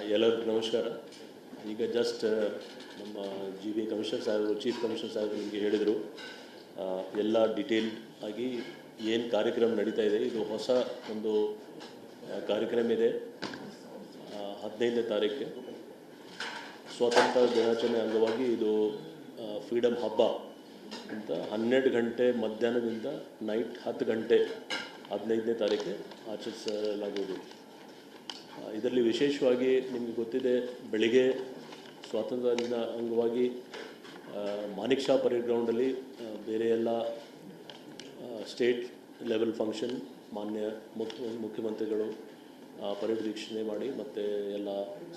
ಎಲ್ಲರಿಗೂ ನಮಸ್ಕಾರ. ಈಗ ಜಸ್ಟ್ ನಮ್ಮ ಜಿ ಬಿ ಕಮಿಷನರ್ ಸಾಹೇಬರು, ಚೀಫ್ ಕಮಿಷನರ್ ಸಾಹೇಬರು ನಿಮಗೆ ಹೇಳಿದರು ಎಲ್ಲ ಡೀಟೇಲ್ ಆಗಿ ಏನು ಕಾರ್ಯಕ್ರಮ ನಡೀತಾ ಇದೆ. ಇದು ಹೊಸ ಒಂದು ಕಾರ್ಯಕ್ರಮ ಇದೆ. 15ನೇ ತಾರೀಕಿಗೆ ಸ್ವಾತಂತ್ರ್ಯ ದಿನಾಚರಣೆ ಅಂಗವಾಗಿ ಇದು ಫ್ರೀಡಮ್ ಹಬ್ಬ ಅಂತ 12 ಗಂಟೆ ಮಧ್ಯಾಹ್ನದಿಂದ ನೈಟ್ 10 ಗಂಟೆ 15ನೇ ತಾರೀಕಿಗೆ ಆಚರಿಸಲಾಗುವುದು. ಇದರಲ್ಲಿ ವಿಶೇಷವಾಗಿ ನಿಮಗೆ ಗೊತ್ತಿದೆ, ಬೆಳಿಗ್ಗೆ ಸ್ವಾತಂತ್ರ್ಯ ದಿನ ಅಂಗವಾಗಿ ಮಾಣಿಕ್ ಷಾ ಪರೇಡ್ ಗ್ರೌಂಡಲ್ಲಿ ಬೇರೆ ಎಲ್ಲ ಸ್ಟೇಟ್ ಲೆವೆಲ್ ಫಂಕ್ಷನ್ ಮಾನ್ಯ ಮುಖ್ಯಮಂತ್ರಿಗಳು ಪರೇಡ್ ವೀಕ್ಷಣೆ ಮಾಡಿ ಮತ್ತು ಎಲ್ಲ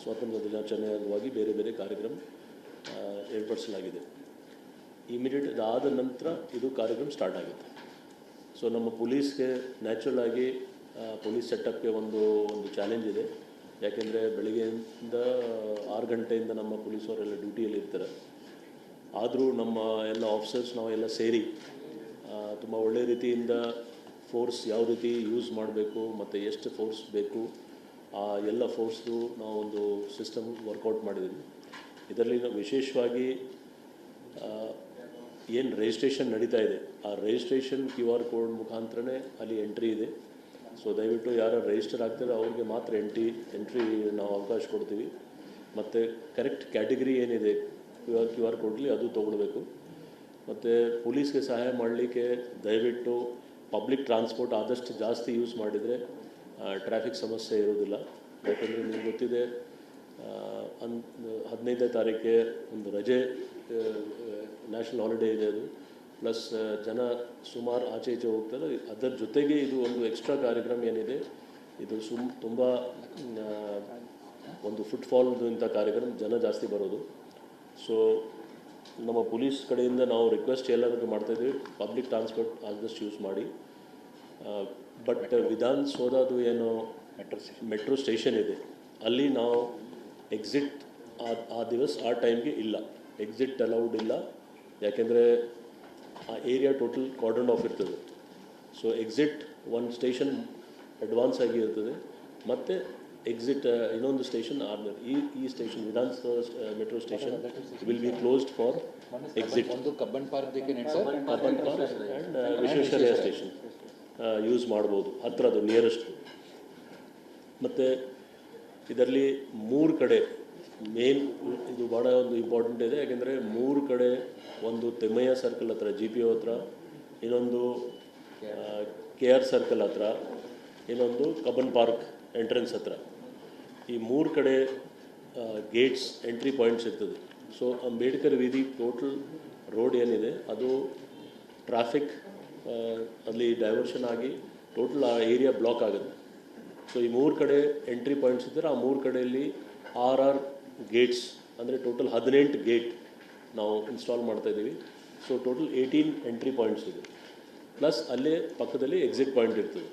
ಸ್ವಾತಂತ್ರ್ಯ ದಿನಾಚರಣೆ ಅಂಗವಾಗಿ ಬೇರೆ ಬೇರೆ ಕಾರ್ಯಕ್ರಮ ಏರ್ಪಡಿಸಲಾಗಿದೆ. ಇಮಿಡಿಯೇಟ್ ಇದಾದ ನಂತರ ಇದು ಕಾರ್ಯಕ್ರಮ ಸ್ಟಾರ್ಟ್ ಆಗುತ್ತೆ. ಸೊ ನಮ್ಮ ಪೊಲೀಸ್ಗೆ ನ್ಯಾಚುರಲ್ ಆಗಿ ಪೊಲೀಸ್ ಸೆಟಪ್ಗೆ ಒಂದು ಚಾಲೆಂಜ್ ಇದೆ. ಯಾಕೆಂದರೆ ಬೆಳಿಗ್ಗೆಯಿಂದ 6 ಗಂಟೆಯಿಂದ ನಮ್ಮ ಪೊಲೀಸವರೆಲ್ಲ ಡ್ಯೂಟಿಯಲ್ಲಿ ಇರ್ತಾರೆ. ಆದರೂ ನಮ್ಮ ಎಲ್ಲ ಆಫೀಸರ್ಸ್ ನಾವೆಲ್ಲ ಸೇರಿ ತುಂಬ ಒಳ್ಳೆಯ ರೀತಿಯಿಂದ ಫೋರ್ಸ್ ಯಾವ ರೀತಿ ಯೂಸ್ ಮಾಡಬೇಕು ಮತ್ತು ಎಷ್ಟು ಫೋರ್ಸ್ ಬೇಕು ಆ ಎಲ್ಲ ಫೋರ್ಸ್ದು ನಾವೊಂದು ಸಿಸ್ಟಮ್ ವರ್ಕೌಟ್ ಮಾಡಿದ್ದೀವಿ. ಇದರಲ್ಲಿ ನಾವು ವಿಶೇಷವಾಗಿ ಏನು ರಿಜಿಸ್ಟ್ರೇಷನ್ ನಡೀತಾ ಇದೆ, ಆ ರಿಜಿಸ್ಟ್ರೇಷನ್ QR ಕೋಡ್ ಮುಖಾಂತರನೇ ಅಲ್ಲಿ ಎಂಟ್ರಿ ಇದೆ. ಸೊ ದಯವಿಟ್ಟು ಯಾರು ರಿಜಿಸ್ಟರ್ ಆಗ್ತಾರೆ ಅವ್ರಿಗೆ ಮಾತ್ರ ಎಂಟ್ರಿ ನಾವು ಅವಕಾಶ ಕೊಡ್ತೀವಿ. ಮತ್ತು ಕರೆಕ್ಟ್ ಕ್ಯಾಟಗರಿ ಏನಿದೆ QR ಕೋಡ್ಲಿ ಅದು ತೊಗೊಳ್ಬೇಕು. ಮತ್ತು ಪೊಲೀಸ್ಗೆ ಸಹಾಯ ಮಾಡಲಿಕ್ಕೆ ದಯವಿಟ್ಟು ಪಬ್ಲಿಕ್ ಟ್ರಾನ್ಸ್ಪೋರ್ಟ್ ಆದಷ್ಟು ಜಾಸ್ತಿ ಯೂಸ್ ಮಾಡಿದರೆ ಟ್ರಾಫಿಕ್ ಸಮಸ್ಯೆ ಇರೋದಿಲ್ಲ. ಯಾಕಂದರೆ ನಿಮ್ಗೆ ಗೊತ್ತಿದೆ 15ನೇ ತಾರೀಕಿಗೆ ಒಂದು ರಜೆ, ನ್ಯಾಷನಲ್ ಹಾಲಿಡೇ ಇದೆ. ಅದು ಪ್ಲಸ್ ಜನ ಸುಮಾರು ಆಚೆ ಈಚೆ ಹೋಗ್ತಾರೆ. ಅದರ ಜೊತೆಗೆ ಇದು ಒಂದು ಎಕ್ಸ್ಟ್ರಾ ಕಾರ್ಯಕ್ರಮ ಏನಿದೆ, ಇದು ತುಂಬ ಒಂದು ಫುಟ್ಫಾಲ್ದು ಇಂಥ ಕಾರ್ಯಕ್ರಮ, ಜನ ಜಾಸ್ತಿ ಬರೋದು. ಸೊ ನಮ್ಮ ಪೊಲೀಸ್ ಕಡೆಯಿಂದ ನಾವು ರಿಕ್ವೆಸ್ಟ್ ಎಲ್ಲರಿಗೂ ಮಾಡ್ತಾಯಿದ್ದೀವಿ, ಪಬ್ಲಿಕ್ ಟ್ರಾನ್ಸ್ಪೋರ್ಟ್ ಆದಷ್ಟು ಯೂಸ್ ಮಾಡಿ. ಬಟ್ ವಿಧಾನಸೌಧದು ಏನು ಮೆಟ್ರೋ ಸ್ಟೇಷನ್ ಇದೆ, ಅಲ್ಲಿ ನಾವು ಎಕ್ಸಿಟ್ ಆ ದಿವಸ ಆ ಟೈಮ್ಗೆ ಇಲ್ಲ, ಎಕ್ಸಿಟ್ ಅಲೌಡ್ ಇಲ್ಲ. ಯಾಕೆಂದರೆ ಆ ಏರಿಯಾ ಟೋಟಲ್ ಕಾರ್ಡನ್ ಆಫ್ ಇರ್ತದೆ. ಸೊ ಎಕ್ಸಿಟ್ ಒಂದು ಸ್ಟೇಷನ್ ಅಡ್ವಾನ್ಸ್ ಆಗಿ ಇರ್ತದೆ, ಮತ್ತು ಎಕ್ಸಿಟ್ ಇನ್ನೊಂದು ಸ್ಟೇಷನ್ ಆರ್ನರ್. ಈ station Vidhana Soudha metro station will be closed for exit. ಒಂದು Cubbon Park and Visvesvaraya station use ಮಾಡ್ಬೋದು, ಹತ್ತಿರದು ನಿಯರೆಸ್ಟ್. ಮತ್ತು ಇದರಲ್ಲಿ 3 ಕಡೆ ಮೇನ್ ಇದು ಭಾಳ ಒಂದು ಇಂಪಾರ್ಟೆಂಟ್ ಇದೆ. ಯಾಕೆಂದರೆ 3 ಕಡೆ, ಒಂದು ತಿಮ್ಮಯ್ಯ ಸರ್ಕಲ್ ಹತ್ರ GPO ಹತ್ರ, ಇನ್ನೊಂದು KR ಸರ್ಕಲ್ ಹತ್ರ, ಇನ್ನೊಂದು ಕಬ್ಬನ್ ಪಾರ್ಕ್ ಎಂಟ್ರೆನ್ಸ್ ಹತ್ರ. ಈ 3 ಕಡೆ ಗೇಟ್ಸ್ ಎಂಟ್ರಿ ಪಾಯಿಂಟ್ಸ್ ಇರ್ತದೆ. ಸೊ ಅಂಬೇಡ್ಕರ್ ವೀದಿ ಟೋಟಲ್ ರೋಡ್ ಏನಿದೆ ಅದು ಟ್ರಾಫಿಕ್ ಅಲ್ಲಿ ಡೈವರ್ಷನ್ ಆಗಿ ಟೋಟಲ್ ಆ ಏರಿಯಾ ಬ್ಲಾಕ್ ಆಗುತ್ತೆ. ಸೊ ಈ 3 ಕಡೆ ಎಂಟ್ರಿ ಪಾಯಿಂಟ್ಸ್ ಇದ್ದರೆ ಆ 3 ಕಡೆಯಲ್ಲಿ 6 ಗೇಟ್ಸ್, ಅಂದರೆ ಟೋಟಲ್ 18 ಗೇಟ್ ನಾವು ಇನ್ಸ್ಟಾಲ್ ಮಾಡ್ತಾಯಿದ್ದೀವಿ. ಸೊ ಟೋಟಲ್ 18 ಎಂಟ್ರಿ ಪಾಯಿಂಟ್ಸ್ ಇದೆ. ಪ್ಲಸ್ ಅಲ್ಲೇ ಪಕ್ಕದಲ್ಲಿ ಎಕ್ಸಿಟ್ ಪಾಯಿಂಟ್ ಇರ್ತದೆ.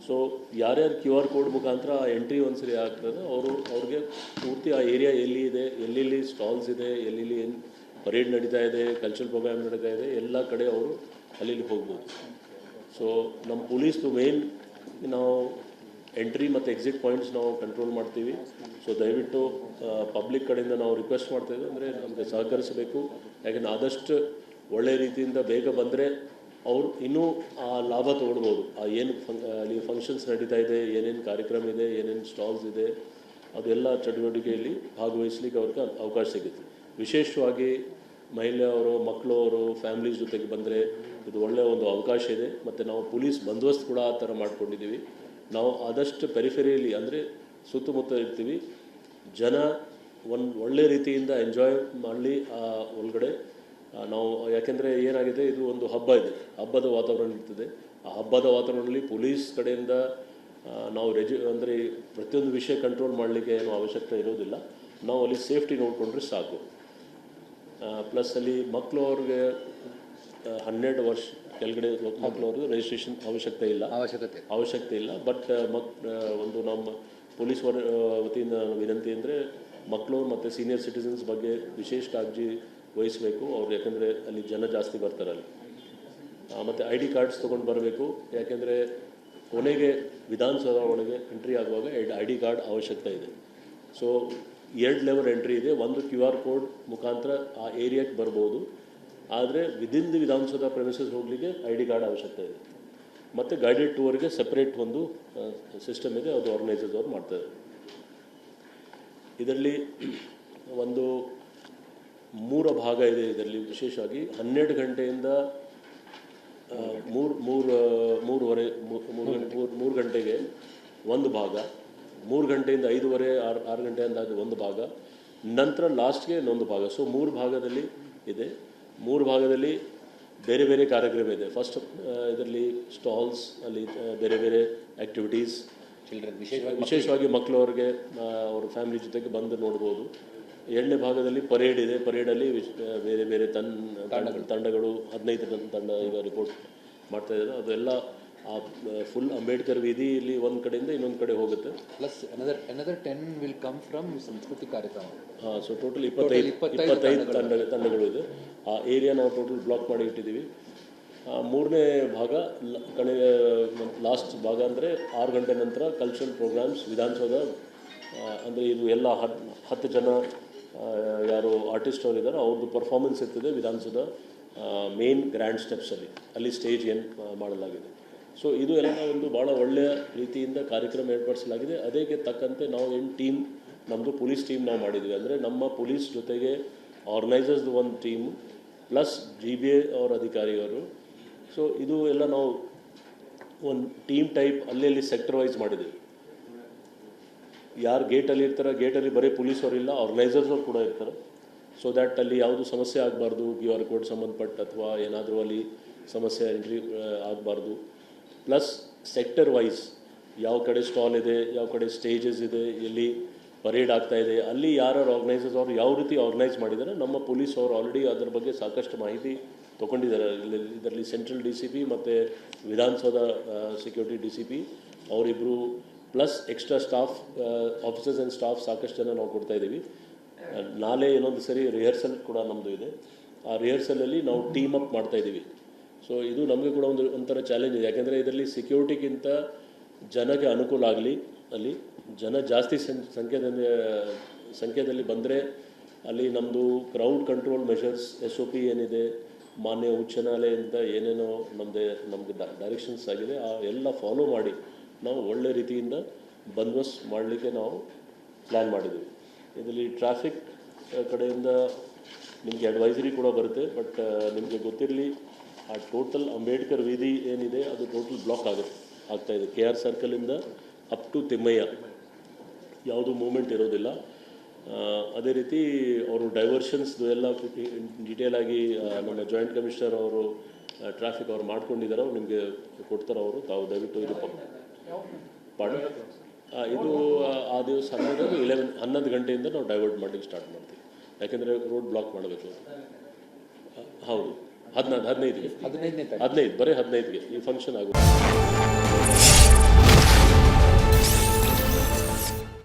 ಸೊ ಯಾರ್ಯಾರು QR ಕೋಡ್ ಮುಖಾಂತರ ಎಂಟ್ರಿ ಒಂದ್ಸರಿ ಆಗ್ತದೆ ಅವ್ರಿಗೆ ಪೂರ್ತಿ ಆ ಏರಿಯಾ ಎಲ್ಲಿ ಇದೆ, ಎಲ್ಲೆಲ್ಲಿ ಸ್ಟಾಲ್ಸ್ ಇದೆ, ಎಲ್ಲೆಲ್ಲಿ ಏನು ಪರೇಡ್ ನಡೀತಾ ಇದೆ, ಕಲ್ಚರಲ್ ಪ್ರೋಗ್ರಾಮ್ ನಡೀತಾ ಇದೆ, ಎಲ್ಲ ಕಡೆ ಅವರು ಅಲ್ಲಿ ಹೋಗ್ಬೋದು. ಸೊ ನಮ್ಮ ಪೊಲೀಸ್ದು ಮೇನ್ ನಾವು ಎಂಟ್ರಿ ಮತ್ತು ಎಕ್ಸಿಟ್ ಪಾಯಿಂಟ್ಸ್ ನಾವು ಕಂಟ್ರೋಲ್ ಮಾಡ್ತೀವಿ. ಸೊ ದಯವಿಟ್ಟು ಪಬ್ಲಿಕ್ ಕಡೆಯಿಂದ ನಾವು ರಿಕ್ವೆಸ್ಟ್ ಮಾಡ್ತಾಯಿದ್ದೀವಿ, ಅಂದರೆ ನಮಗೆ ಸಹಕರಿಸಬೇಕು. ಯಾಕೆಂದರೆ ಆದಷ್ಟು ಒಳ್ಳೆಯ ರೀತಿಯಿಂದ ಬೇಗ ಬಂದರೆ ಅವರು ಇನ್ನೂ ಆ ಲಾಭ ತೊಗೊಳ್ಬೋದು. ಆ ಏನು ಅಲ್ಲಿ ಫಂಕ್ಷನ್ಸ್ ನಡೀತಾ ಇದೆ, ಏನೇನು ಕಾರ್ಯಕ್ರಮ ಇದೆ, ಏನೇನು ಸ್ಟಾಲ್ಸ್ ಇದೆ, ಅದೆಲ್ಲ ಚಟುವಟಿಕೆಯಲ್ಲಿ ಭಾಗವಹಿಸ್ಲಿಕ್ಕೆ ಅವ್ರಿಗೆ ಅವಕಾಶ ಸಿಗುತ್ತೆ. ವಿಶೇಷವಾಗಿ ಮಹಿಳೆಯವರು, ಮಕ್ಕಳವರು, ಫ್ಯಾಮ್ಲೀಸ್ ಜೊತೆಗೆ ಬಂದರೆ ಇದು ಒಳ್ಳೆಯ ಒಂದು ಅವಕಾಶ ಇದೆ. ಮತ್ತು ನಾವು ಪೊಲೀಸ್ ಬಂದೋಬಸ್ತ್ ಕೂಡ ಆ ಥರ ಮಾಡ್ಕೊಂಡಿದ್ದೀವಿ. ನಾವು ಆದಷ್ಟು ಪೆರಿಫೆರಿಯಲ್ಲಿ, ಅಂದರೆ ಸುತ್ತಮುತ್ತ ಇರ್ತೀವಿ, ಜನ ಒಂದು ಒಳ್ಳೆಯ ರೀತಿಯಿಂದ ಎಂಜಾಯ್ ಮಾಡಲಿ ಆ ಒಳಗಡೆ ನಾವು. ಯಾಕೆಂದರೆ ಏನಾಗಿದೆ, ಇದು ಒಂದು ಹಬ್ಬ ಇದೆ, ಹಬ್ಬದ ವಾತಾವರಣ ಇರ್ತದೆ. ಆ ಹಬ್ಬದ ವಾತಾವರಣದಲ್ಲಿ ಪೊಲೀಸ್ ಕಡೆಯಿಂದ ನಾವು ಅಂದರೆ ಪ್ರತಿಯೊಂದು ವಿಷಯ ಕಂಟ್ರೋಲ್ ಮಾಡಲಿಕ್ಕೆ ಏನೂ ಅವಶ್ಯಕತೆ ಇರೋದಿಲ್ಲ. ನಾವು ಅಲ್ಲಿ ಸೇಫ್ಟಿ ನೋಡಿಕೊಂಡ್ರೆ ಸಾಕು. ಪ್ಲಸ್ ಅಲ್ಲಿ ಅವ್ರಿಗೆ 12 ವರ್ಷ ಕೆಳಗಡೆ ಮಕ್ಕಳವ್ರಿಗೆ ರಿಜಿಸ್ಟ್ರೇಷನ್ ಅವಶ್ಯಕತೆ ಇಲ್ಲ. ಬಟ್ ಒಂದು ನಮ್ಮ ಪೊಲೀಸ್ ವತಿಯಿಂದ ವಿನಂತಿ ಅಂದರೆ ಮಕ್ಕಳು ಮತ್ತು ಸೀನಿಯರ್ ಸಿಟಿಸನ್ಸ್ ಬಗ್ಗೆ ವಿಶೇಷ ಕಾಳಜಿ ವಹಿಸಬೇಕು ಅವ್ರು. ಯಾಕೆಂದರೆ ಅಲ್ಲಿ ಜನ ಜಾಸ್ತಿ ಬರ್ತಾರೆ ಅಲ್ಲಿ. ಮತ್ತು ID ಕಾರ್ಡ್ಸ್ ತೊಗೊಂಡು ಬರಬೇಕು. ಯಾಕೆಂದರೆ ಕೊನೆಗೆ ವಿಧಾನಸೌಧ ಒಳಗೆ ಎಂಟ್ರಿ ಆಗುವಾಗ ID ಕಾರ್ಡ್ ಅವಶ್ಯಕತೆ ಇದೆ. ಸೊ 2 ಲೆವಲ್ ಎಂಟ್ರಿ ಇದೆ. ಒಂದು QR ಕೋಡ್ ಮುಖಾಂತರ ಆ ಏರಿಯಾಕ್ಕೆ ಬರ್ಬೋದು, ಆದರೆ ವಿದಿನ್ ದಿ ವಿಧಾನಸೌಧ ಪ್ರೆಮಿಸಸ್ ಹೋಗಲಿಕ್ಕೆ ID ಕಾರ್ಡ್ ಅವಶ್ಯಕತೆ ಇದೆ. ಮತ್ತು ಗೈಡೆಡ್ ಟೂರ್ಗೆ ಸಪ್ರೇಟ್ ಒಂದು ಸಿಸ್ಟಮ್ ಇದೆ, ಅದು ಆರ್ಗನೈಸರ್ಸ್ ಅವ್ರು ಮಾಡ್ತಾರೆ. ಇದರಲ್ಲಿ ಒಂದು 3 ಭಾಗ ಇದೆ. ಇದರಲ್ಲಿ ವಿಶೇಷವಾಗಿ 12 ಗಂಟೆಯಿಂದ 3 ಗಂಟೆಗೆ ಒಂದು ಭಾಗ, 3 ಗಂಟೆಯಿಂದ 5:30 6 ಗಂಟೆ ಅಂದಾಗ ಒಂದು ಭಾಗ, ನಂತರ ಲಾಸ್ಟ್ಗೆ ಇನ್ನೊಂದು ಭಾಗ. ಸೊ 3 ಭಾಗದಲ್ಲಿ ಇದೆ. 3 ಭಾಗದಲ್ಲಿ ಬೇರೆ ಬೇರೆ ಕಾರ್ಯಕ್ರಮ ಇದೆ. ಫಸ್ಟ್ ಇದರಲ್ಲಿ ಸ್ಟಾಲ್ಸ್, ಅಲ್ಲಿ ಬೇರೆ ಬೇರೆ ಆ್ಯಕ್ಟಿವಿಟೀಸ್, ಚಿಲ್ಡ್ರನ್ ವಿಶೇಷವಾಗಿ ಮಕ್ಕಳವ್ರಿಗೆ ಅವ್ರ ಫ್ಯಾಮಿಲಿ ಜೊತೆಗೆ ಬಂದು ನೋಡ್ಬೋದು. 2ನೇ ಭಾಗದಲ್ಲಿ ಪರೇಡ್ ಇದೆ. ಪರೇಡಲ್ಲಿ ಬೇರೆ ಬೇರೆ ತಂಡಗಳು 15 ತಂಡ ಈಗ ರಿಪೋರ್ಟ್ ಮಾಡ್ತಾ ಇದ್ದಾರೆ. ಅದೆಲ್ಲ ಆ ಫುಲ್ ಅಂಬೇಡ್ಕರ್ ವೀದಿಯಲ್ಲಿ ಒಂದು ಕಡೆಯಿಂದ ಇನ್ನೊಂದು ಕಡೆ ಹೋಗುತ್ತೆ. Plus another 10 will come from ಸಂಸ್ಕೃತಿ ಕಾರ್ಯಕ್ರಮ. ಹಾಂ, ಸೊ ಟೋಟಲ್ 25 ತಂಡಗಳು ಇದೆ. ಆ ಏರಿಯಾ ನಾವು ಟೋಟಲ್ ಬ್ಲಾಕ್ ಮಾಡಿ ಇಟ್ಟಿದ್ದೀವಿ. 3ನೇ ಭಾಗ ಲಾಸ್ಟ್ ಭಾಗ ಅಂದರೆ 6 ಗಂಟೆ ನಂತರ ಕಲ್ಚರಲ್ ಪ್ರೋಗ್ರಾಮ್ಸ್ ವಿಧಾನಸೌಧ. ಅಂದರೆ ಇದು ಎಲ್ಲ 10 ಜನ ಯಾರು ಆರ್ಟಿಸ್ಟ್ ಅವರು ಇದ್ದಾರೆ ಅವ್ರದ್ದು ಪರ್ಫಾರ್ಮೆನ್ಸ್ ಇರ್ತದೆ ವಿಧಾನಸೌಧ ಮೇನ್ ಗ್ರ್ಯಾಂಡ್ ಸ್ಟೆಪ್ಸಲ್ಲಿ. ಅಲ್ಲಿ ಸ್ಟೇಜ್ ಏನು ಮಾಡಲಾಗಿದೆ. ಸೊ ಇದು ಎಲ್ಲ ಒಂದು ಭಾಳ ಒಳ್ಳೆಯ ರೀತಿಯಿಂದ ಕಾರ್ಯಕ್ರಮ ಏರ್ಪಡಿಸಲಾಗಿದೆ. ಅದಕ್ಕೆ ತಕ್ಕಂತೆ ನಾವು ಏನು ಟೀಮ್, ನಮ್ಮದು ಪೊಲೀಸ್ ಟೀಮ್ ನಾವು ಮಾಡಿದ್ವಿ. ಅಂದರೆ ನಮ್ಮ ಪೊಲೀಸ್ ಜೊತೆಗೆ ಆರ್ಗನೈಸರ್ಸ್ದು ಒಂದು ಟೀಮ್ ಪ್ಲಸ್ GBA ಅವರ ಅಧಿಕಾರಿಯವರು. ಸೊ ಇದು ಎಲ್ಲ ನಾವು ಒಂದು ಟೀಮ್ ಟೈಪ್ ಅಲ್ಲಿ ಸೆಕ್ಟರ್ ವೈಸ್ ಮಾಡಿದ್ದೀವಿ. ಯಾರು ಗೇಟಲ್ಲಿ ಇರ್ತಾರೆ, ಗೇಟಲ್ಲಿ ಬರೀ ಪೊಲೀಸವರಿಲ್ಲ, ಆರ್ಗನೈಸರ್ಸ್ ಅವ್ರು ಕೂಡ ಇರ್ತಾರೆ. ಸೊ ದ್ಯಾಟ್ ಅಲ್ಲಿ ಯಾವುದು ಸಮಸ್ಯೆ ಆಗಬಾರ್ದು, QR ಕೋಡ್ ಸಂಬಂಧಪಟ್ಟ ಅಥವಾ ಏನಾದರೂ ಅಲ್ಲಿ ಸಮಸ್ಯೆ ಎಂಟ್ರಿ ಆಗಬಾರ್ದು. ಪ್ಲಸ್ ಸೆಕ್ಟರ್ ವೈಸ್ ಯಾವ ಕಡೆ ಸ್ಟಾಲ್ ಇದೆ, ಯಾವ ಕಡೆ ಸ್ಟೇಜಸ್ ಇದೆ, ಎಲ್ಲಿ ಪರೇಡ್ ಆಗ್ತಾ ಇದೆ, ಅಲ್ಲಿ ಯಾರು ಆರ್ಗನೈಸರ್ಸ್ ಅವರು ಯಾವ ರೀತಿ ಆರ್ಗನೈಸ್ ಮಾಡಿದ್ದಾರೆ, ನಮ್ಮ ಪೊಲೀಸ್ ಅವರು ಆಲ್ರೆಡಿ ಅದರ ಬಗ್ಗೆ ಸಾಕಷ್ಟು ಮಾಹಿತಿ ತೊಗೊಂಡಿದ್ದಾರೆ. ಇದರಲ್ಲಿ ಸೆಂಟ್ರಲ್ DCP ಮತ್ತು ವಿಧಾನಸೌಧ ಸೆಕ್ಯೂರಿಟಿ DCP ಅವರಿಬ್ಬರು plus extra staff officers and staff ಸಾಕಷ್ಟು ಜನ ನಾವು ಕೊಡ್ತಾಯಿದ್ದೀವಿ. ನಾಳೆ ಇನ್ನೊಂದು ಸರಿ ರಿಹರ್ಸಲ್ ಕೂಡ ನಮ್ಮದು ಇದೆ. ಆ ರಿಹರ್ಸಲಲ್ಲಿ ನಾವು ಟೀಮ್ ಅಪ್ ಮಾಡ್ತಾಯಿದ್ದೀವಿ. ಸೊ ಇದು ನಮಗೆ ಕೂಡ ಒಂಥರ ಚಾಲೆಂಜ್ ಇದೆ. ಯಾಕೆಂದರೆ ಇದರಲ್ಲಿ ಸೆಕ್ಯೂರಿಟಿಗಿಂತ ಜನಕ್ಕೆ ಅನುಕೂಲ ಆಗಲಿ, ಅಲ್ಲಿ ಜನ ಜಾಸ್ತಿ ಸಂಖ್ಯೆಯಲ್ಲಿ ಬಂದರೆ ಅಲ್ಲಿ ನಮ್ಮದು ಕ್ರೌಡ್ ಕಂಟ್ರೋಲ್ ಮೆಷರ್ಸ್ SOP ಏನಿದೆ, ಮಾನ್ಯ ಉಚ್ಚ ನ್ಯಾಯಾಲಯದಿಂದ ಏನೇನೋ ನಮಗೆ ಡೈರೆಕ್ಷನ್ಸ್ ಆಗಿದೆ, ಆ ಎಲ್ಲ ಫಾಲೋ ಮಾಡಿ ನಾವು ಒಳ್ಳೆ ರೀತಿಯಿಂದ ಬಂದೋಬಸ್ತ್ ಮಾಡಲಿಕ್ಕೆ ನಾವು ಪ್ಲ್ಯಾನ್ ಮಾಡಿದ್ದೀವಿ. ಇದರಲ್ಲಿ ಟ್ರಾಫಿಕ್ ಕಡೆಯಿಂದ ನಿಮಗೆ ಅಡ್ವೈಸರಿ ಕೂಡ ಬರುತ್ತೆ. ಬಟ್ ನಿಮಗೆ ಗೊತ್ತಿರಲಿ, ಆ ಟೋಟಲ್ ಅಂಬೇಡ್ಕರ್ ವೀದಿ ಏನಿದೆ ಅದು ಟೋಟಲ್ ಬ್ಲಾಕ್ ಆಗ್ತಾಯಿದೆ. KR ಸರ್ಕಲಿಂದ ಅಪ್ ಟು ತಿಮ್ಮಯ್ಯ ಯಾವುದು ಮೂಮೆಂಟ್ ಇರೋದಿಲ್ಲ. ಅದೇ ರೀತಿ ಅವರು ಡೈವರ್ಷನ್ಸ್ದು ಎಲ್ಲ ಡೀಟೇಲಾಗಿ ನಮ್ಮ ಜಾಯಿಂಟ್ ಕಮಿಷನರ್ ಅವರು ಟ್ರಾಫಿಕ್ ಅವ್ರು ಮಾಡ್ಕೊಂಡಿದ್ದಾರೆ, ಅವ್ರು ನಿಮಗೆ ಕೊಡ್ತಾರೆ. ಅವರು ತಾವು ದಯವಿಟ್ಟು ಇದು ಇದು ಆ ದಿವಸ 11 ಗಂಟೆಯಿಂದ ನಾವು ಡೈವರ್ಟ್ ಮಾಡಲಿಕ್ಕೆ ಸ್ಟಾರ್ಟ್ ಮಾಡ್ತೀವಿ. ಯಾಕೆಂದರೆ ರೋಡ್ ಬ್ಲಾಕ್ ಮಾಡಬೇಕು. ಹೌದು, 15 ಬರೀ 15ಗೆ ಈ ಫಂಕ್ಷನ್ ಆಗುತ್ತೆ.